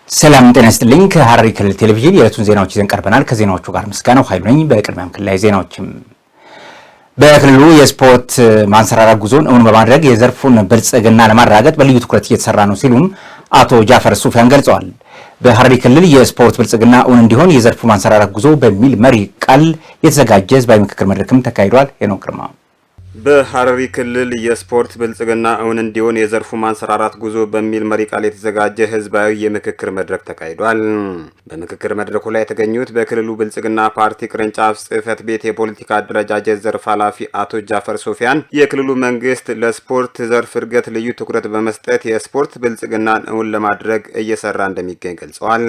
ሰላም ጤና ይስጥልኝ። ከሐረሪ ክልል ቴሌቪዥን የዕለቱን ዜናዎች ይዘን ቀርበናል። ከዜናዎቹ ጋር ምስጋናው ኃይሉ ነኝ። በቅድሚያም ክልላዊ ዜናዎችም በክልሉ የስፖርት ማንሰራራት ጉዞን እውን በማድረግ የዘርፉን ብልጽግና ለማረጋገጥ በልዩ ትኩረት እየተሰራ ነው ሲሉም አቶ ጃፈር ሱፊያን ገልጸዋል። በሐረሪ ክልል የስፖርት ብልጽግና እውን እንዲሆን የዘርፉ ማንሰራራት ጉዞ በሚል መሪ ቃል የተዘጋጀ ህዝባዊ ምክክር መድረክም ተካሂዷል። ሄኖክ ግርማ በሐረሪ ክልል የስፖርት ብልጽግና እውን እንዲሆን የዘርፉ ማንሰራራት ጉዞ በሚል መሪ ቃል የተዘጋጀ ህዝባዊ የምክክር መድረክ ተካሂዷል። በምክክር መድረኩ ላይ የተገኙት በክልሉ ብልጽግና ፓርቲ ቅርንጫፍ ጽህፈት ቤት የፖለቲካ አደረጃጀት ዘርፍ ኃላፊ አቶ ጃፈር ሱፊያን የክልሉ መንግስት ለስፖርት ዘርፍ እድገት ልዩ ትኩረት በመስጠት የስፖርት ብልጽግናን እውን ለማድረግ እየሰራ እንደሚገኝ ገልጸዋል።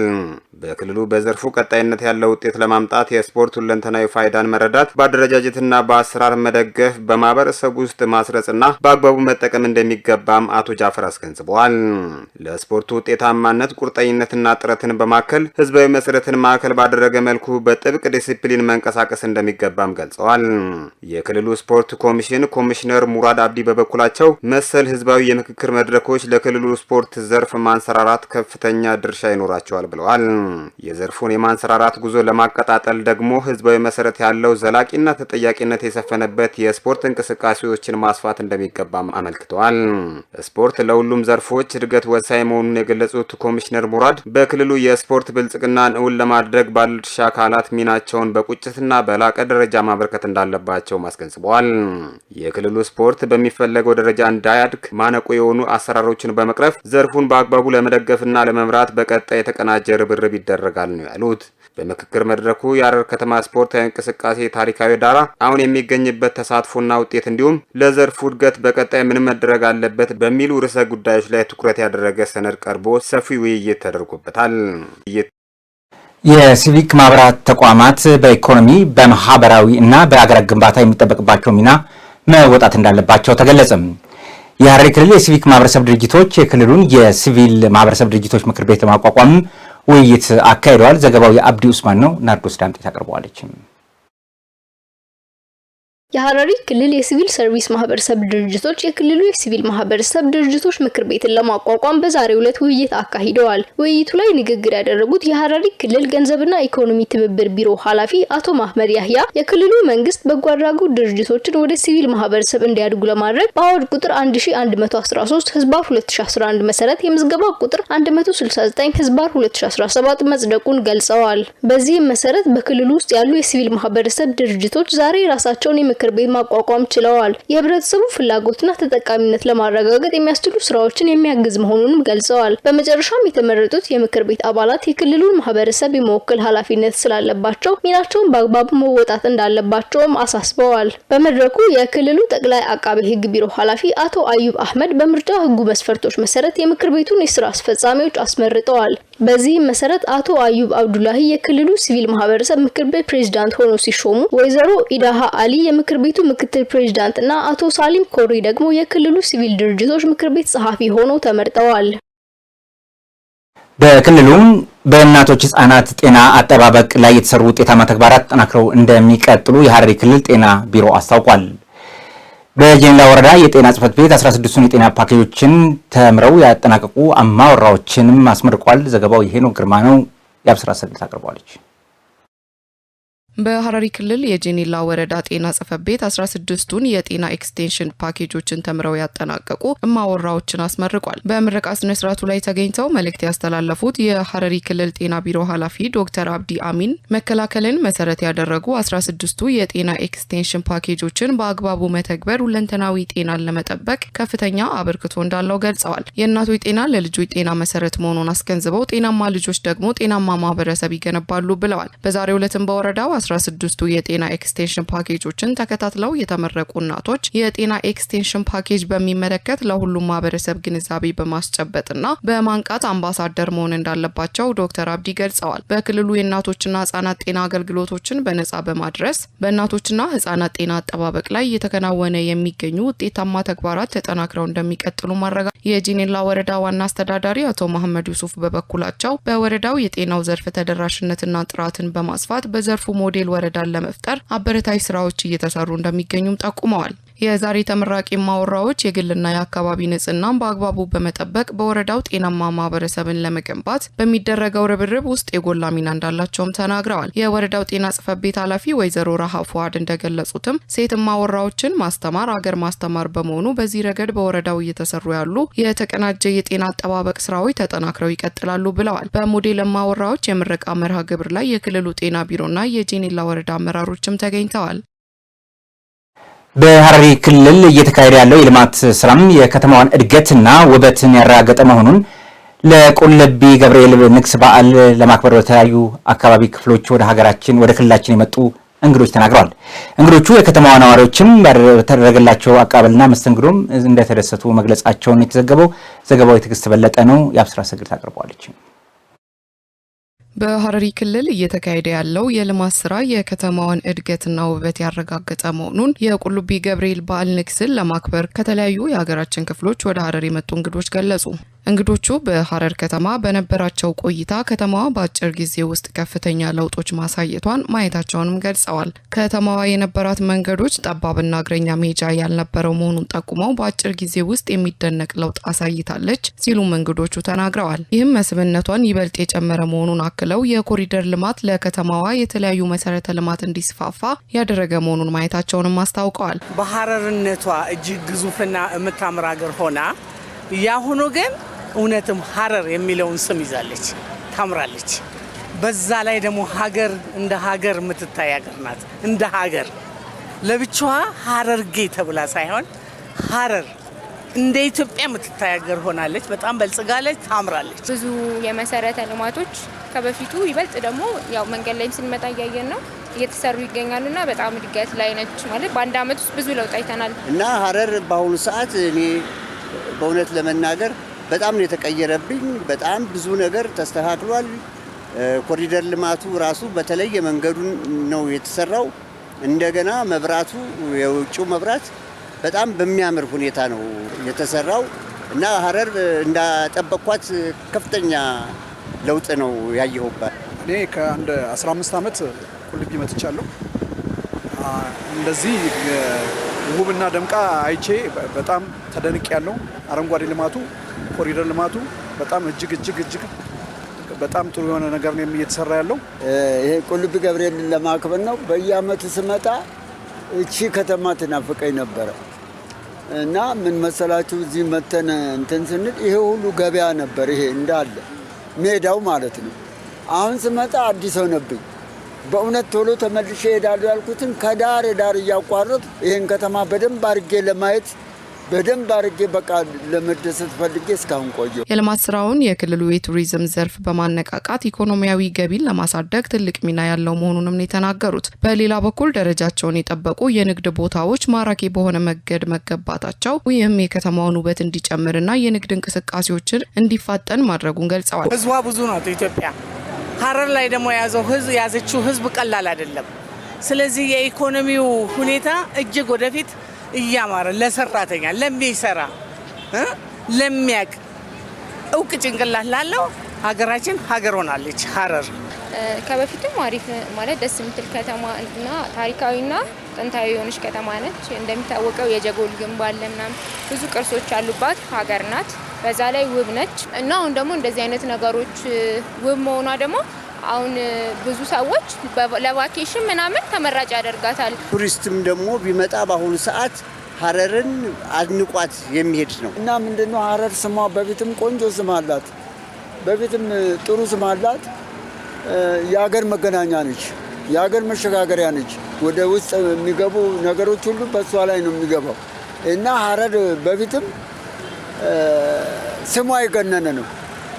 በክልሉ በዘርፉ ቀጣይነት ያለው ውጤት ለማምጣት የስፖርት ሁለንተናዊ ፋይዳን መረዳት፣ በአደረጃጀትና በአሰራር መደገፍ፣ በማህበረሰብ ውስጥ ማስረጽና በአግባቡ መጠቀም እንደሚገባም አቶ ጃፈር አስገንዝበዋል። ለስፖርቱ ውጤታማነት ቁርጠኝነትና ጥረትን በማከል ህዝባዊ መሰረትን ማዕከል ባደረገ መልኩ በጥብቅ ዲሲፕሊን መንቀሳቀስ እንደሚገባም ገልጸዋል። የክልሉ ስፖርት ኮሚሽን ኮሚሽነር ሙራድ አብዲ በበኩላቸው መሰል ህዝባዊ የምክክር መድረኮች ለክልሉ ስፖርት ዘርፍ ማንሰራራት ከፍተኛ ድርሻ ይኖራቸዋል ብለዋል። የዘርፉን የማንሰራራት ጉዞ ለማቀጣጠል ደግሞ ህዝባዊ መሰረት ያለው ዘላቂና ተጠያቂነት የሰፈነበት የስፖርት እንቅስቃሴዎችን ማስፋት እንደሚገባም አመልክተዋል። ስፖርት ለሁሉም ዘርፎች እድገት ወሳኝ መሆኑን የገለጹት ኮሚሽነር ሙራድ በክልሉ የስፖርት ብልጽግናን እውን ለማድረግ ባለድርሻ አካላት ሚናቸውን በቁጭትና በላቀ ደረጃ ማበርከት እንዳለባቸው አስገንዝበዋል። የክልሉ ስፖርት በሚፈለገው ደረጃ እንዳያድግ ማነቆ የሆኑ አሰራሮችን በመቅረፍ ዘርፉን በአግባቡ ለመደገፍና ለመምራት በቀጣይ የተቀናጀ ርብርብ ይደረጋል ነው ያሉት። በምክክር መድረኩ የሐረር ከተማ ስፖርታዊ እንቅስቃሴ ታሪካዊ ዳራ፣ አሁን የሚገኝበት ተሳትፎና ውጤት እንዲሁም ለዘርፉ እድገት በቀጣይ ምን መደረግ አለበት በሚሉ ርዕሰ ጉዳዮች ላይ ትኩረት ያደረገ ሰነድ ቀርቦ ሰፊ ውይይት ተደርጎበታል። የሲቪክ ማህበራት ተቋማት በኢኮኖሚ በማህበራዊ እና በአገር ግንባታ የሚጠበቅባቸው ሚና መወጣት እንዳለባቸው ተገለጸም። የሐረሪ ክልል የሲቪክ ማህበረሰብ ድርጅቶች የክልሉን የሲቪል ማህበረሰብ ድርጅቶች ምክር ቤት ለማቋቋም ውይይት አካሂደዋል። ዘገባው የአብዲ ኡስማን ነው። ናርዶስ ዳምጤ ታቀርበዋለች። የሐረሪ ክልል የሲቪል ሰርቪስ ማህበረሰብ ድርጅቶች የክልሉ የሲቪል ማህበረሰብ ድርጅቶች ምክር ቤትን ለማቋቋም በዛሬው ዕለት ውይይት አካሂደዋል። ውይይቱ ላይ ንግግር ያደረጉት የሐረሪ ክልል ገንዘብና ኢኮኖሚ ትብብር ቢሮ ኃላፊ አቶ ማህመድ ያህያ የክልሉ መንግስት በጎ አድራጎት ድርጅቶችን ወደ ሲቪል ማህበረሰብ እንዲያድጉ ለማድረግ በአዋጅ ቁጥር 1113 ህዝባር 2011 መሰረት የምዝገባ ቁጥር 169 ህዝባር 2017 መጽደቁን ገልጸዋል። በዚህም መሰረት በክልሉ ውስጥ ያሉ የሲቪል ማህበረሰብ ድርጅቶች ዛሬ ራሳቸውን ምክር ቤት ማቋቋም ችለዋል። የህብረተሰቡ ፍላጎትና ተጠቃሚነት ለማረጋገጥ የሚያስችሉ ስራዎችን የሚያግዝ መሆኑንም ገልጸዋል። በመጨረሻም የተመረጡት የምክር ቤት አባላት የክልሉን ማህበረሰብ የመወከል ኃላፊነት ስላለባቸው ሚናቸውን በአግባቡ መወጣት እንዳለባቸውም አሳስበዋል። በመድረኩ የክልሉ ጠቅላይ አቃቤ ህግ ቢሮ ኃላፊ አቶ አዩብ አህመድ በምርጫ ህጉ መስፈርቶች መሰረት የምክር ቤቱን የስራ አስፈጻሚዎች አስመርጠዋል። በዚህም መሰረት አቶ አዩብ አብዱላሂ የክልሉ ሲቪል ማህበረሰብ ምክር ቤት ፕሬዝዳንት ሆነው ሲሾሙ፣ ወይዘሮ ኢዳሃ አሊ የምክር ቤቱ ምክትል ፕሬዝዳንት እና አቶ ሳሊም ኮሪ ደግሞ የክልሉ ሲቪል ድርጅቶች ምክር ቤት ጸሐፊ ሆነው ተመርጠዋል። በክልሉም በእናቶች ህጻናት ጤና አጠባበቅ ላይ የተሰሩ ውጤታማ ተግባራት ተጠናክረው እንደሚቀጥሉ የሐረሪ ክልል ጤና ቢሮ አስታውቋል። በጄኔላ ወረዳ የጤና ጽሕፈት ቤት 16ቱን የጤና ፓኬጆችን ተምረው ያጠናቀቁ አማወራዎችንም አስመርቋል። ዘገባው የሄኖክ ግርማ ነው። የአብስራ ሰግድ አቅርቧለች። በሐረሪ ክልል የጄኔላ ወረዳ ጤና ጽሕፈት ቤት 16ቱን የጤና ኤክስቴንሽን ፓኬጆችን ተምረው ያጠናቀቁ እማወራዎችን አስመርቋል። በምረቃ ስነ ስርዓቱ ላይ ተገኝተው መልእክት ያስተላለፉት የሐረሪ ክልል ጤና ቢሮ ኃላፊ ዶክተር አብዲ አሚን መከላከልን መሰረት ያደረጉ 16ቱ የጤና ኤክስቴንሽን ፓኬጆችን በአግባቡ መተግበር ሁለንተናዊ ጤናን ለመጠበቅ ከፍተኛ አበርክቶ እንዳለው ገልጸዋል። የእናቶች ጤና ለልጆች ጤና መሰረት መሆኑን አስገንዝበው ጤናማ ልጆች ደግሞ ጤናማ ማህበረሰብ ይገነባሉ ብለዋል። በዛሬው ዕለትም በወረዳው 16ቱ የጤና ኤክስቴንሽን ፓኬጆችን ተከታትለው የተመረቁ እናቶች የጤና ኤክስቴንሽን ፓኬጅ በሚመለከት ለሁሉም ማህበረሰብ ግንዛቤ በማስጨበጥና በማንቃት አምባሳደር መሆን እንዳለባቸው ዶክተር አብዲ ገልጸዋል። በክልሉ የእናቶችና ህጻናት ጤና አገልግሎቶችን በነጻ በማድረስ በእናቶችና ህጻናት ጤና አጠባበቅ ላይ እየተከናወነ የሚገኙ ውጤታማ ተግባራት ተጠናክረው እንደሚቀጥሉ ማረጋ የጄኔላ ወረዳ ዋና አስተዳዳሪ አቶ መሐመድ ዩሱፍ በበኩላቸው በወረዳው የጤናው ዘርፍ ተደራሽነትና ጥራትን በማስፋት በዘርፉ ሞዴል ወረዳን ለመፍጠር አበረታች ስራዎች እየተሰሩ እንደሚገኙም ጠቁመዋል። የዛሬ ተመራቂ ማወራዎች የግልና የአካባቢ ንጽህናን በአግባቡ በመጠበቅ በወረዳው ጤናማ ማህበረሰብን ለመገንባት በሚደረገው ርብርብ ውስጥ የጎላ ሚና እንዳላቸውም ተናግረዋል። የወረዳው ጤና ጽሕፈት ቤት ኃላፊ ወይዘሮ ረሃ ፉአድ እንደገለጹትም ሴት ማወራዎችን ማስተማር አገር ማስተማር በመሆኑ በዚህ ረገድ በወረዳው እየተሰሩ ያሉ የተቀናጀ የጤና አጠባበቅ ስራዎች ተጠናክረው ይቀጥላሉ ብለዋል። በሞዴል ማወራዎች የምረቃ መርሃ ግብር ላይ የክልሉ ጤና ቢሮና የጄኔላ ወረዳ አመራሮችም ተገኝተዋል። በሐረሪ ክልል እየተካሄደ ያለው የልማት ስራም የከተማዋን እድገትና ውበትን ያረጋገጠ መሆኑን ለቁልቢ ገብርኤል ንግስ በዓል ለማክበር በተለያዩ አካባቢ ክፍሎች ወደ ክልላችን የመጡ እንግዶች ተናግረዋል። እንግዶቹ የከተማዋ ነዋሪዎችም በተደረገላቸው አቀባበልና መስተንግዶም እንደተደሰቱ መግለጻቸውን የተዘገበው ዘገባው የትዕግስት በለጠ ነው። የአብስራ ሰግድ ታቀርበዋለች። በሐረሪ ክልል እየተካሄደ ያለው የልማት ስራ የከተማዋን እድገትና ውበት ያረጋገጠ መሆኑን የቁልቢ ገብርኤል በዓል ንግስን ለማክበር ከተለያዩ የሀገራችን ክፍሎች ወደ ሐረር የመጡ እንግዶች ገለጹ። እንግዶቹ በሐረር ከተማ በነበራቸው ቆይታ ከተማዋ በአጭር ጊዜ ውስጥ ከፍተኛ ለውጦች ማሳየቷን ማየታቸውንም ገልጸዋል። ከተማዋ የነበራት መንገዶች ጠባብና እግረኛ መሄጃ ያልነበረው መሆኑን ጠቁመው በአጭር ጊዜ ውስጥ የሚደነቅ ለውጥ አሳይታለች ሲሉም እንግዶቹ ተናግረዋል። ይህም መስህብነቷን ይበልጥ የጨመረ መሆኑን አክለው የኮሪደር ልማት ለከተማዋ የተለያዩ መሰረተ ልማት እንዲስፋፋ ያደረገ መሆኑን ማየታቸውንም አስታውቀዋል። በሐረርነቷ እጅግ ግዙፍና የምታምር ሀገር ሆና ያሁኑ ግን እውነትም ሐረር የሚለውን ስም ይዛለች፣ ታምራለች። በዛ ላይ ደግሞ ሀገር እንደ ሀገር የምትታይ ሀገር ናት። እንደ ሀገር ለብቻዋ ሐረርጌ ተብላ ሳይሆን ሐረር እንደ ኢትዮጵያ የምትታይ ሀገር ሆናለች። በጣም በልጽጋለች፣ ታምራለች። ብዙ የመሰረተ ልማቶች ከበፊቱ ይበልጥ ደግሞ ያው መንገድ ላይም ስንመጣ እያየን ነው እየተሰሩ ይገኛሉና በጣም እድገት ላይ ነች። ማለት በአንድ አመት ውስጥ ብዙ ለውጥ አይተናል እና ሐረር በአሁኑ ሰዓት እኔ በእውነት ለመናገር በጣም ነው የተቀየረብኝ። በጣም ብዙ ነገር ተስተካክሏል። ኮሪደር ልማቱ ራሱ በተለየ መንገዱን ነው የተሰራው። እንደገና መብራቱ የውጭው መብራት በጣም በሚያምር ሁኔታ ነው የተሰራው እና ሐረር እንዳጠበቅኳት ከፍተኛ ለውጥ ነው ያየሁባት። እኔ ከአንድ 15 ዓመት ቁልቢ መጥቻለሁ። እንደዚህ ውብና ደምቃ አይቼ በጣም ተደንቅ ያለው አረንጓዴ ልማቱ ኮሪደር ልማቱ በጣም እጅግ በጣም ጥሩ የሆነ ነገር ነው እየተሰራ ያለው። ይሄ ቁልቢ ገብርኤል ለማክበር ነው። በየአመቱ ስመጣ እቺ ከተማ ትናፍቀኝ ነበረ እና ምን መሰላችሁ እዚህ መተን እንትን ስንል ይሄ ሁሉ ገበያ ነበር፣ ይሄ እንዳለ ሜዳው ማለት ነው። አሁን ስመጣ አዲስ ሆነብኝ። በእውነት ቶሎ ተመልሼ እሄዳለሁ ያልኩትን ከዳር ዳር እያቋረጥ ይሄን ከተማ በደንብ አድርጌ ለማየት በደንብ አድርጌ በቃ ለመደሰት ፈልጌ እስካሁን ቆየሁ። የልማት ስራውን የክልሉ የቱሪዝም ዘርፍ በማነቃቃት ኢኮኖሚያዊ ገቢን ለማሳደግ ትልቅ ሚና ያለው መሆኑንም የተናገሩት። በሌላ በኩል ደረጃቸውን የጠበቁ የንግድ ቦታዎች ማራኪ በሆነ መንገድ መገንባታቸው ይህም የከተማውን ውበት እንዲጨምርና የንግድ እንቅስቃሴዎችን እንዲፋጠን ማድረጉን ገልጸዋል። ህዝቧ ብዙ ነው ኢትዮጵያ። ሐረር ላይ ደግሞ ያዘችው ህዝብ ቀላል አይደለም። ስለዚህ የኢኮኖሚው ሁኔታ እጅግ ወደፊት እያማረ ለሰራተኛ ለሚሰራ ለሚያቅ እውቅ ጭንቅላት ላለው ሀገራችን ሀገር ሆናለች ሐረር። ከበፊቱም አሪፍ ማለት ደስ የምትል ከተማ እና ታሪካዊና ጥንታዊ የሆነች ከተማ ነች። እንደሚታወቀው የጀጎል ግንብ አለ ምናምን ብዙ ቅርሶች ያሉባት ሀገር ናት። በዛ ላይ ውብ ነች እና አሁን ደግሞ እንደዚህ አይነት ነገሮች ውብ መሆኗ ደግሞ አሁን ብዙ ሰዎች ለቫኬሽን ምናምን ተመራጭ ያደርጋታል። ቱሪስትም ደግሞ ቢመጣ በአሁኑ ሰዓት ሐረርን አድንቋት የሚሄድ ነው እና ምንድነው ሐረር ስሟ በፊትም ቆንጆ ስም አላት፣ በፊትም ጥሩ ስም አላት። የሀገር መገናኛ ነች፣ የሀገር መሸጋገሪያ ነች። ወደ ውስጥ የሚገቡ ነገሮች ሁሉ በሷ ላይ ነው የሚገባው እና ሐረር በፊትም ስሟ የገነነ ነው።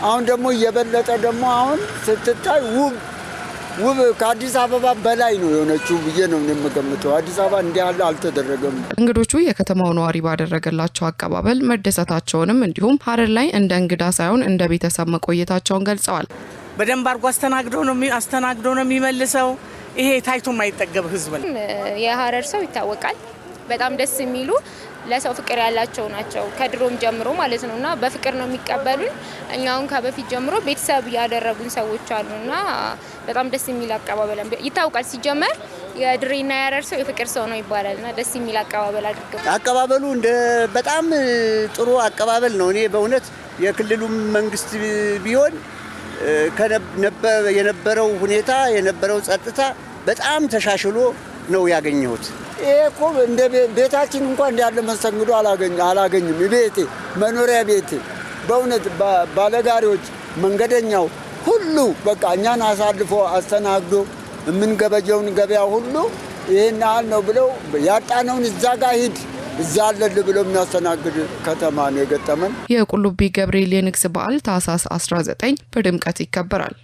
አሁን ደግሞ እየበለጠ ደግሞ አሁን ስትታይ ውብ ከአዲስ አበባ በላይ ነው የሆነችው ብዬ ነው የምገምተው። አዲስ አበባ እንዲህ ያለ አልተደረገም። እንግዶቹ የከተማው ነዋሪ ባደረገላቸው አቀባበል መደሰታቸውንም እንዲሁም ሐረር ላይ እንደ እንግዳ ሳይሆን እንደ ቤተሰብ መቆየታቸውን ገልጸዋል። በደንብ አድርጎ አስተናግዶ ነው የሚመልሰው። ይሄ ታይቶ የማይጠገብ ህዝብ ነው። የሐረር ሰው ይታወቃል። በጣም ደስ የሚሉ ለሰው ፍቅር ያላቸው ናቸው ከድሮም ጀምሮ ማለት ነውና በፍቅር ነው የሚቀበሉን። እኛውን ከበፊት ጀምሮ ቤተሰብ ያደረጉን ሰዎች አሉና በጣም ደስ የሚል አቀባበል ይታወቃል። ሲጀመር የድሬና ያረር ሰው የፍቅር ሰው ነው ይባላልና ደስ የሚል አቀባበል አድርገው አቀባበሉ እንደ በጣም ጥሩ አቀባበል ነው። እኔ በእውነት የክልሉ መንግስት ቢሆን የነበረው ሁኔታ የነበረው ጸጥታ በጣም ተሻሽሎ ነው ያገኘሁት። ይሄ እኮ እንደ ቤታችን እንኳን እንዳለ መስተንግዶ አላገኝም። ቤቴ መኖሪያ ቤቴ በእውነት ባለጋሪዎች መንገደኛው ሁሉ በቃ እኛን አሳልፎ አስተናግዶ የምንገበጀውን ገበያ ሁሉ ይሄን ያህል ነው ብለው ያጣነውን እዛ ጋር ሂድ እዛ አለል ብለው የሚያስተናግድ ከተማ ነው የገጠመን። የቁልቢ ገብርኤል የንግስ በዓል ታኅሳስ 19 በድምቀት ይከበራል።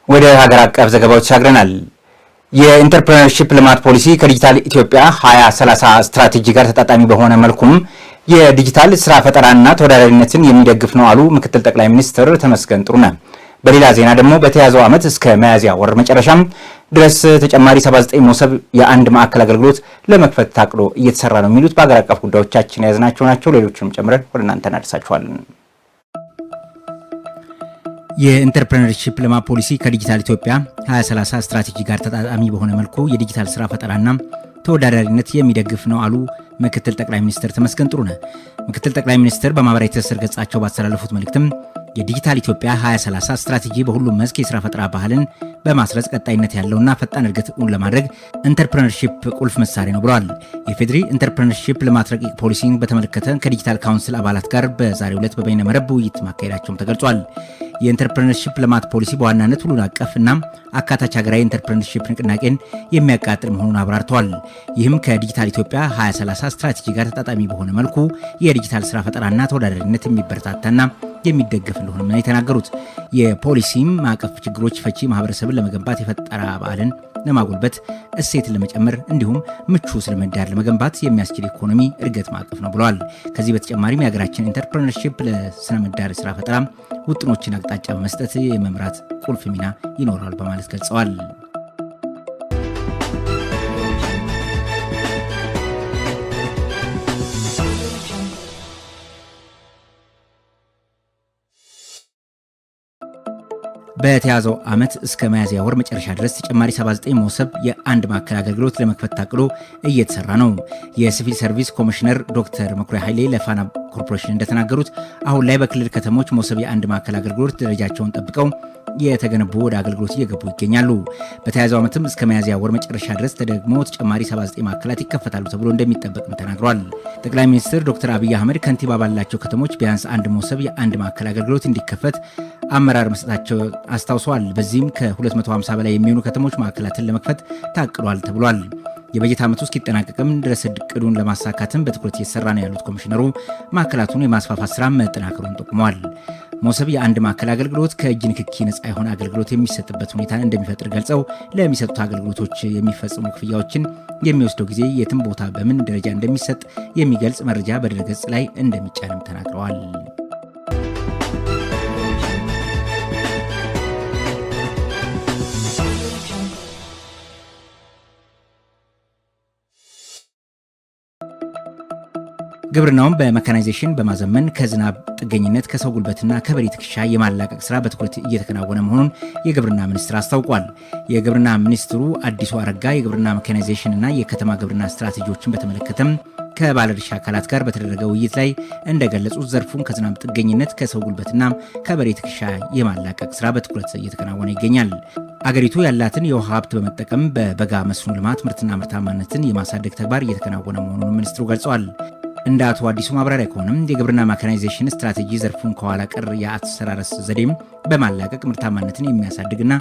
ወደ ሀገር አቀፍ ዘገባዎች ተሻግረናል። የኢንተርፕረነርሺፕ ልማት ፖሊሲ ከዲጂታል ኢትዮጵያ 2030 ስትራቴጂ ጋር ተጣጣሚ በሆነ መልኩም የዲጂታል ስራ ፈጠራና ተወዳዳሪነትን የሚደግፍ ነው አሉ ምክትል ጠቅላይ ሚኒስትር ተመስገን ጥሩነህ። በሌላ ዜና ደግሞ በተያዘው ዓመት እስከ ሚያዝያ ወር መጨረሻም ድረስ ተጨማሪ 79 መሶብ የአንድ ማዕከል አገልግሎት ለመክፈት ታቅዶ እየተሰራ ነው የሚሉት በሀገር አቀፍ ጉዳዮቻችን የያዝናቸው ናቸው። ሌሎችንም ጨምረን ወደ እናንተ እናደርሳችኋለን። የኢንተርፕረነርሺፕ ልማት ፖሊሲ ከዲጂታል ኢትዮጵያ 2030 ስትራቴጂ ጋር ተጣጣሚ በሆነ መልኩ የዲጂታል ስራ ፈጠራና ተወዳዳሪነት የሚደግፍ ነው አሉ ምክትል ጠቅላይ ሚኒስትር ተመስገን ጥሩነህ። ምክትል ጠቅላይ ሚኒስትር በማህበራዊ ትስስር ገጻቸው ባስተላለፉት መልእክትም የዲጂታል ኢትዮጵያ 2030 ስትራቴጂ በሁሉም መስክ የስራ ፈጠራ ባህልን በማስረጽ ቀጣይነት ያለውና ፈጣን እድገትን ለማድረግ ኢንተርፕረነርሺፕ ቁልፍ መሳሪያ ነው ብለዋል። የፌዴሪ ኢንተርፕረነርሺፕ ልማት ረቂቅ ፖሊሲን በተመለከተ ከዲጂታል ካውንስል አባላት ጋር በዛሬው ዕለት በበይነ መረብ ውይይት ማካሄዳቸውም ተገልጿል። የኢንተርፕረነርሺፕ ልማት ፖሊሲ በዋናነት ሁሉን አቀፍ እና አካታች ሀገራዊ ኢንተርፕረነርሺፕ ንቅናቄን የሚያቃጥል መሆኑን አብራርተዋል። ይህም ከዲጂታል ኢትዮጵያ 2030 ስትራቴጂ ጋር ተጣጣሚ በሆነ መልኩ የዲጂታል ስራ ፈጠራና ተወዳዳሪነት የሚበረታታና የሚደገፍ እንደሆነ ነው የተናገሩት። የፖሊሲም ማዕቀፍ ችግሮች ፈቺ ማህበረሰብን ለመገንባት የፈጠራ በዓልን ለማጎልበት እሴትን ለመጨመር እንዲሁም ምቹ ስነ ምህዳር ለመገንባት የሚያስችል ኢኮኖሚ እድገት ማዕቀፍ ነው ብለዋል። ከዚህ በተጨማሪም የሀገራችን ኢንተርፕረነርሺፕ ለስነ ምህዳር ስራ ፈጠራ ውጥኖችን አቅጣጫ በመስጠት የመምራት ቁልፍ ሚና ይኖራል በማለት ገልጸዋል። በተያዘው ዓመት እስከ ሚያዝያ ወር መጨረሻ ድረስ ተጨማሪ 79 መሶብ የአንድ ማዕከል አገልግሎት ለመክፈት ታቅዶ እየተሰራ ነው። የሲቪል ሰርቪስ ኮሚሽነር ዶክተር መኩሪያ ኃይሌ ለፋና ኮርፖሬሽን እንደተናገሩት አሁን ላይ በክልል ከተሞች መሶብ የአንድ ማዕከል አገልግሎት ደረጃቸውን ጠብቀው የተገነቡ ወደ አገልግሎት እየገቡ ይገኛሉ። በተያዘው ዓመትም እስከ ሚያዝያ ወር መጨረሻ ድረስ ደግሞ ተጨማሪ 79 ማዕከላት ይከፈታሉ ተብሎ እንደሚጠበቅም ተናግሯል። ጠቅላይ ሚኒስትር ዶክተር አብይ አህመድ ከንቲባ ባላቸው ከተሞች ቢያንስ አንድ መሶብ የአንድ ማዕከል አገልግሎት እንዲከፈት አመራር መስጠታቸው አስታውሰዋል። በዚህም ከ250 በላይ የሚሆኑ ከተሞች ማዕከላትን ለመክፈት ታቅዷል ተብሏል። የበጀት ዓመቱ እስኪጠናቀቅም ድረስ እቅዱን ለማሳካትም በትኩረት እየተሰራ ነው ያሉት ኮሚሽነሩ ማዕከላቱን የማስፋፋት ስራ መጠናከሩን ጠቁመዋል። መሶብ የአንድ ማዕከል አገልግሎት ከእጅ ንክኪ ነፃ የሆነ አገልግሎት የሚሰጥበት ሁኔታን እንደሚፈጥር ገልጸው ለሚሰጡት አገልግሎቶች የሚፈጽሙ ክፍያዎችን የሚወስደው ጊዜ የትም ቦታ በምን ደረጃ እንደሚሰጥ የሚገልጽ መረጃ በድረገጽ ላይ እንደሚጫንም ተናግረዋል። ግብርናውን በሜካናይዜሽን በማዘመን ከዝናብ ጥገኝነት ከሰው ጉልበትና ከበሬ ትከሻ የማላቀቅ ስራ በትኩረት እየተከናወነ መሆኑን የግብርና ሚኒስትር አስታውቋል። የግብርና ሚኒስትሩ አዲሱ አረጋ የግብርና ሜካናይዜሽንና የከተማ ግብርና ስትራቴጂዎችን በተመለከተም ከባለድርሻ አካላት ጋር በተደረገ ውይይት ላይ እንደገለጹት ዘርፉን ከዝናብ ጥገኝነት ከሰው ጉልበትና ከበሬ ትከሻ የማላቀቅ ስራ በትኩረት እየተከናወነ ይገኛል። አገሪቱ ያላትን የውሃ ሀብት በመጠቀም በበጋ መስኖ ልማት ምርትና ምርታማነትን የማሳደግ ተግባር እየተከናወነ መሆኑን ሚኒስትሩ ገልጸዋል። እንደ አቶ አዲሱ ማብራሪያ ከሆነም የግብርና ሜካናይዜሽን ስትራቴጂ ዘርፉን ከኋላ ቀር የአስተራረስ ዘዴም በማላቀቅ ምርታማነትን የሚያሳድግና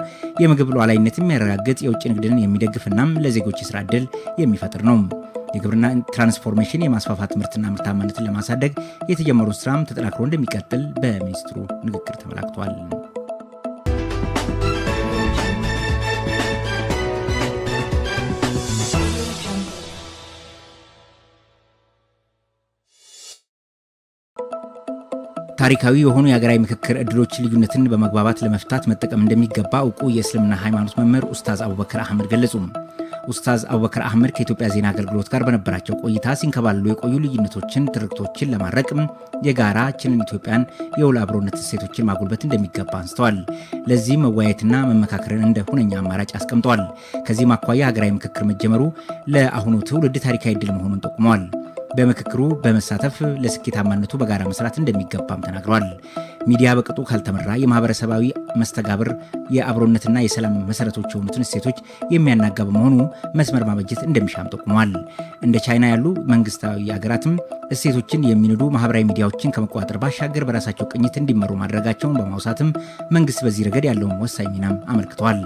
የምግብ ሉዓላዊነትን የሚያረጋግጥ የውጭ ንግድን የሚደግፍና ለዜጎች የስራ ዕድል የሚፈጥር ነው። የግብርና ትራንስፎርሜሽን የማስፋፋት ምርትና ምርታማነትን ለማሳደግ የተጀመረው ስራም ተጠናክሮ እንደሚቀጥል በሚኒስትሩ ንግግር ተመላክቷል። ታሪካዊ የሆኑ የሀገራዊ ምክክር እድሎች ልዩነትን በመግባባት ለመፍታት መጠቀም እንደሚገባ እውቁ የእስልምና ሃይማኖት መምህር ኡስታዝ አቡበከር አህመድ ገለጹ። ኡስታዝ አቡበከር አህመድ ከኢትዮጵያ ዜና አገልግሎት ጋር በነበራቸው ቆይታ ሲንከባለሉ የቆዩ ልዩነቶችን፣ ትርክቶችን ለማረቅ የጋራችንን ኢትዮጵያን የውል አብሮነት እሴቶችን ማጎልበት እንደሚገባ አንስተዋል። ለዚህም መወያየትና መመካከርን እንደ ሁነኛ አማራጭ አስቀምጠዋል። ከዚህም አኳያ ሀገራዊ ምክክር መጀመሩ ለአሁኑ ትውልድ ታሪካዊ ድል መሆኑን ጠቁመዋል። በምክክሩ በመሳተፍ ለስኬታማነቱ በጋራ መስራት እንደሚገባም ተናግረዋል። ሚዲያ በቅጡ ካልተመራ የማህበረሰባዊ መስተጋብር የአብሮነትና የሰላም መሰረቶች የሆኑትን እሴቶች የሚያናጋ በመሆኑ መስመር ማበጀት እንደሚሻም ጠቁመዋል። እንደ ቻይና ያሉ መንግስታዊ ሀገራትም እሴቶችን የሚንዱ ማህበራዊ ሚዲያዎችን ከመቆጣጠር ባሻገር በራሳቸው ቅኝት እንዲመሩ ማድረጋቸውን በማውሳትም መንግስት በዚህ ረገድ ያለውን ወሳኝ ሚናም አመልክተዋል።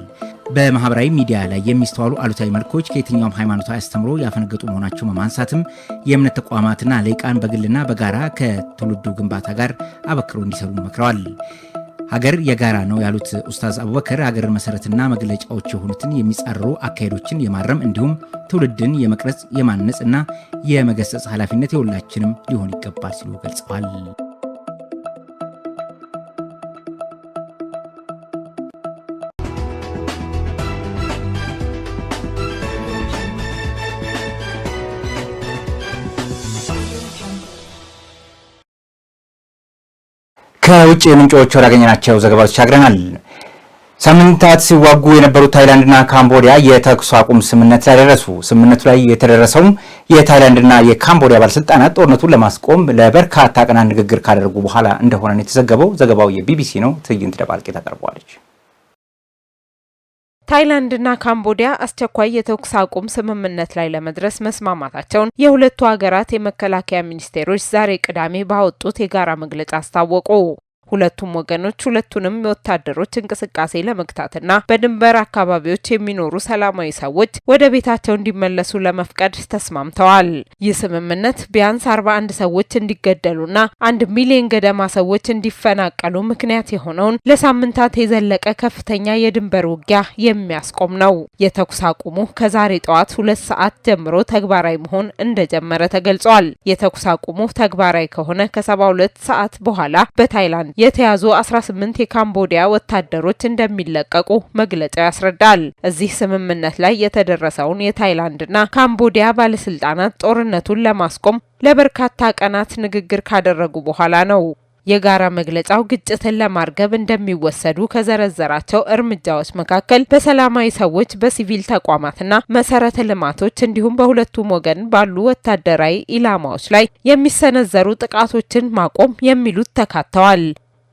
በማህበራዊ ሚዲያ ላይ የሚስተዋሉ አሉታዊ መልኮች ከየትኛውም ሃይማኖታዊ አስተምሮ ያፈነገጡ መሆናቸው በማንሳትም የእምነት ተቋማትና ላይቃን በግልና በጋራ ከትውልዱ ግንባታ ጋር አበክሮ እንዲሰሩ መክረዋል። ሀገር የጋራ ነው ያሉት ኡስታዝ አቡበከር ሀገርን መሰረትና መግለጫዎች የሆኑትን የሚጻረሩ አካሄዶችን የማረም እንዲሁም ትውልድን የመቅረጽ የማነጽ እና የመገሰጽ ኃላፊነት የሁላችንም ሊሆን ይገባል ሲሉ ገልጸዋል። ከውጭ ምንጮች ወዳገኘናቸው ዘገባዎች ተሻግረናል። ሳምንታት ሲዋጉ የነበሩት ታይላንድና ካምቦዲያ የተኩስ አቁም ስምምነት ላይ ደረሱ። ስምምነቱ ላይ የተደረሰው የታይላንድና የካምቦዲያ ባለስልጣናት ጦርነቱን ለማስቆም ለበርካታ ቀናት ንግግር ካደረጉ በኋላ እንደሆነ ነው የተዘገበው። ዘገባው የቢቢሲ ነው። ትዕይንት ደባልቄ ታቀርበዋለች። ታይላንድና ካምቦዲያ አስቸኳይ የተኩስ አቁም ስምምነት ላይ ለመድረስ መስማማታቸውን የሁለቱ ሀገራት የመከላከያ ሚኒስቴሮች ዛሬ ቅዳሜ ባወጡት የጋራ መግለጫ አስታወቁ። ሁለቱም ወገኖች ሁለቱንም የወታደሮች እንቅስቃሴ ለመግታትና በድንበር አካባቢዎች የሚኖሩ ሰላማዊ ሰዎች ወደ ቤታቸው እንዲመለሱ ለመፍቀድ ተስማምተዋል። ይህ ስምምነት ቢያንስ 41 ሰዎች እንዲገደሉና 1 ሚሊዮን ገደማ ሰዎች እንዲፈናቀሉ ምክንያት የሆነውን ለሳምንታት የዘለቀ ከፍተኛ የድንበር ውጊያ የሚያስቆም ነው። የተኩስ አቁሙ ከዛሬ ጠዋት 2 ሰዓት ጀምሮ ተግባራዊ መሆን እንደጀመረ ተገልጿል። የተኩስ አቁሙ ተግባራዊ ከሆነ ከ72 ሰዓት በኋላ በታይላንድ የተያዙ 18 የካምቦዲያ ወታደሮች እንደሚለቀቁ መግለጫው ያስረዳል። እዚህ ስምምነት ላይ የተደረሰውን የታይላንድና ካምቦዲያ ባለስልጣናት ጦርነቱን ለማስቆም ለበርካታ ቀናት ንግግር ካደረጉ በኋላ ነው። የጋራ መግለጫው ግጭትን ለማርገብ እንደሚወሰዱ ከዘረዘራቸው እርምጃዎች መካከል በሰላማዊ ሰዎች፣ በሲቪል ተቋማትና መሰረተ ልማቶች እንዲሁም በሁለቱም ወገን ባሉ ወታደራዊ ኢላማዎች ላይ የሚሰነዘሩ ጥቃቶችን ማቆም የሚሉት ተካተዋል።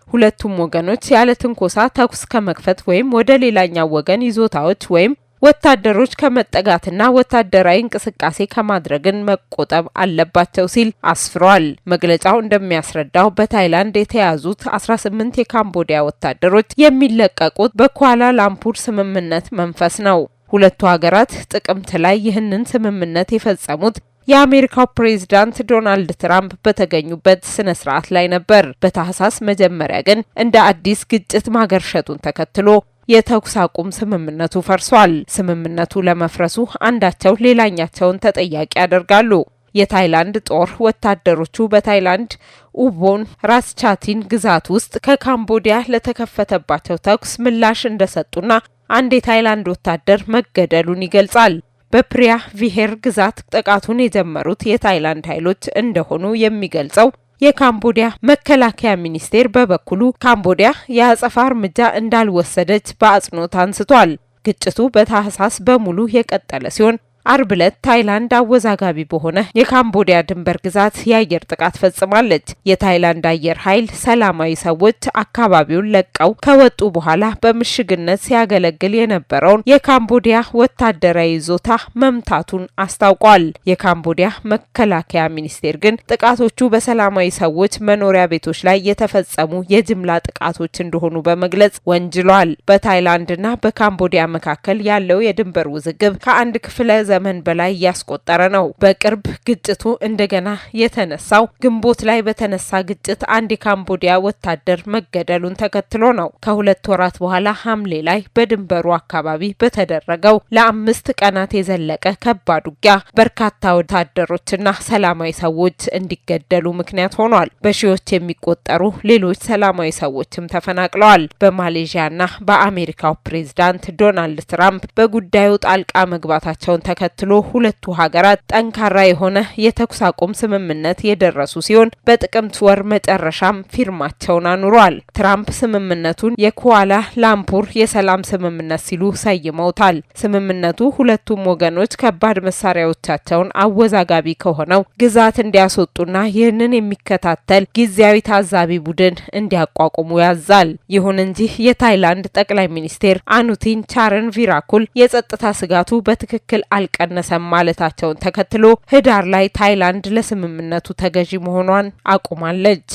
ሁለቱም ወገኖች ያለ ትንኮሳ ተኩስ ከመክፈት ወይም ወደ ሌላኛው ወገን ይዞታዎች ወይም ወታደሮች ከመጠጋትና ወታደራዊ እንቅስቃሴ ከማድረግን መቆጠብ አለባቸው ሲል አስፍሯል። መግለጫው እንደሚያስረዳው በታይላንድ የተያዙት 18 የካምቦዲያ ወታደሮች የሚለቀቁት በኳላ ላምፑር ስምምነት መንፈስ ነው። ሁለቱ ሀገራት ጥቅምት ላይ ይህንን ስምምነት የፈጸሙት የአሜሪካው ፕሬዝዳንት ዶናልድ ትራምፕ በተገኙበት ስነ ስርዓት ላይ ነበር። በታህሳስ መጀመሪያ ግን እንደ አዲስ ግጭት ማገርሸቱን ተከትሎ የተኩስ አቁም ስምምነቱ ፈርሷል። ስምምነቱ ለመፍረሱ አንዳቸው ሌላኛቸውን ተጠያቂ ያደርጋሉ። የታይላንድ ጦር ወታደሮቹ በታይላንድ ኡቦን ራስቻቲን ግዛት ውስጥ ከካምቦዲያ ለተከፈተባቸው ተኩስ ምላሽ እንደሰጡና አንድ የታይላንድ ወታደር መገደሉን ይገልጻል። በፕሪያ ቪሄር ግዛት ጥቃቱን የጀመሩት የታይላንድ ኃይሎች እንደሆኑ የሚገልጸው የካምቦዲያ መከላከያ ሚኒስቴር በበኩሉ ካምቦዲያ የአጸፋ እርምጃ እንዳልወሰደች በአጽንኦት አንስቷል። ግጭቱ በታህሳስ በሙሉ የቀጠለ ሲሆን አርብ ዕለት ታይላንድ አወዛጋቢ በሆነ የካምቦዲያ ድንበር ግዛት የአየር ጥቃት ፈጽማለች። የታይላንድ አየር ኃይል ሰላማዊ ሰዎች አካባቢውን ለቀው ከወጡ በኋላ በምሽግነት ሲያገለግል የነበረውን የካምቦዲያ ወታደራዊ ይዞታ መምታቱን አስታውቋል። የካምቦዲያ መከላከያ ሚኒስቴር ግን ጥቃቶቹ በሰላማዊ ሰዎች መኖሪያ ቤቶች ላይ የተፈጸሙ የጅምላ ጥቃቶች እንደሆኑ በመግለጽ ወንጅሏል። በታይላንድና በካምቦዲያ መካከል ያለው የድንበር ውዝግብ ከአንድ ክፍለ ዘመን በላይ ያስቆጠረ ነው። በቅርብ ግጭቱ እንደገና የተነሳው ግንቦት ላይ በተነሳ ግጭት አንድ የካምቦዲያ ወታደር መገደሉን ተከትሎ ነው። ከ2 ወራት በኋላ ሐምሌ ላይ በድንበሩ አካባቢ በተደረገው ለ5 ቀናት የዘለቀ ከባድ ውጊያ በርካታ ወታደሮችና ሰላማዊ ሰዎች እንዲገደሉ ምክንያት ሆኗል። በሺዎች የሚቆጠሩ ሌሎች ሰላማዊ ሰዎችም ተፈናቅለዋል። በማሌዥያና በአሜሪካው ፕሬዝዳንት ዶናልድ ትራምፕ በጉዳዩ ጣልቃ መግባታቸውን ተከትሎ ሁለቱ ሀገራት ጠንካራ የሆነ የተኩስ አቁም ስምምነት የደረሱ ሲሆን በጥቅምት ወር መጨረሻም ፊርማቸውን አኑረዋል። ትራምፕ ስምምነቱን የኩዋላ ላምፑር የሰላም ስምምነት ሲሉ ሰይመውታል። ስምምነቱ ሁለቱም ወገኖች ከባድ መሳሪያዎቻቸውን አወዛጋቢ ከሆነው ግዛት እንዲያስወጡና ይህንን የሚከታተል ጊዜያዊ ታዛቢ ቡድን እንዲያቋቁሙ ያዛል። ይሁን እንጂ የታይላንድ ጠቅላይ ሚኒስቴር አኑቲን ቻረን ቪራኩል የጸጥታ ስጋቱ በትክክል አልቀነሰም ማለታቸውን ተከትሎ ህዳር ላይ ታይላንድ ለስምምነቱ ተገዢ መሆኗን አቁማለች።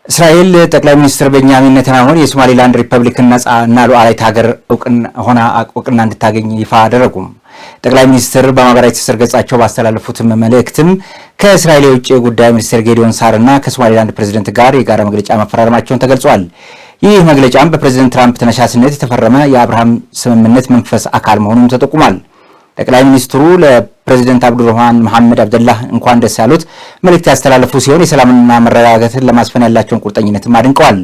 እስራኤል ጠቅላይ ሚኒስትር ቤንያሚን ኔታንያሁን የሶማሊላንድ ሪፐብሊክን ነጻና ሉዓላዊት ሀገር እውቅና እንድታገኝ ይፋ አደረጉም። ጠቅላይ ሚኒስትር በማህበራዊ ትስስር ገጻቸው ባስተላለፉት መልእክትም ከእስራኤል የውጭ ጉዳይ ሚኒስትር ጌዲዮን ሳርና ከሶማሊላንድ ፕሬዝዳንት ጋር የጋራ መግለጫ መፈራረማቸውን ተገልጿል። ይህ መግለጫም በፕሬዝዳንት ትራምፕ ተነሳሽነት የተፈረመ የአብርሃም ስምምነት መንፈስ አካል መሆኑን ተጠቁሟል። ጠቅላይ ሚኒስትሩ ለፕሬዝዳንት አብዱራህማን መሐመድ አብደላህ እንኳን ደስ ያሉት መልእክት ያስተላለፉ ሲሆን የሰላምና መረጋጋትን ለማስፈን ያላቸውን ቁርጠኝነትም አድንቀዋል።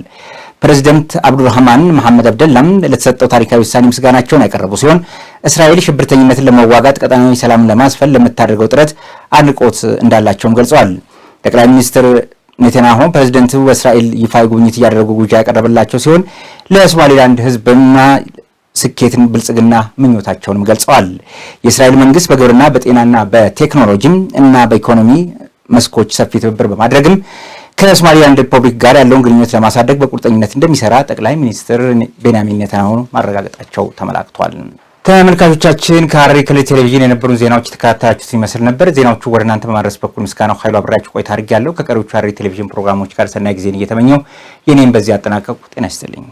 ፕሬዝዳንት አብዱራህማን መሐመድ አብደላህ ለተሰጠው ታሪካዊ ውሳኔ ምስጋናቸውን ያቀረቡ ሲሆን እስራኤል ሽብርተኝነትን ለመዋጋት ቀጠናዊ ሰላምን ለማስፈን ለምታደርገው ጥረት አድንቆት እንዳላቸውም ገልጸዋል። ጠቅላይ ሚኒስትር ኔታንያሁ ፕሬዝዳንቱ በእስራኤል ይፋዊ ጉብኝት እያደረጉ ጉጃ ያቀረበላቸው ሲሆን ለሶማሊላንድ ህዝብና ስኬትን ብልጽግና ምኞታቸውንም ገልጸዋል። የእስራኤል መንግስት በግብርና በጤናና በቴክኖሎጂም እና በኢኮኖሚ መስኮች ሰፊ ትብብር በማድረግም ከሶማሊላንድ ሪፐብሊክ ጋር ያለውን ግንኙነት ለማሳደግ በቁርጠኝነት እንደሚሰራ ጠቅላይ ሚኒስትር ቤንያሚን ኔታንያሁ ማረጋገጣቸው ተመላክቷል። ተመልካቾቻችን ከሐረሪ ክልል ቴሌቪዥን የነበሩን ዜናዎች የተከታተላችሁት ይመስል ነበር። ዜናዎቹ ወደ እናንተ በማድረስ በኩል ምስጋናው ኃይሉ አብራችሁ ቆይታ አድርጌያለሁ። ከቀሪዎቹ ሐረሪ ቴሌቪዥን ፕሮግራሞች ጋር ሰናይ ጊዜን እየተመኘው የኔም በዚህ አጠናቀቁ። ጤና ይስጥልኝ።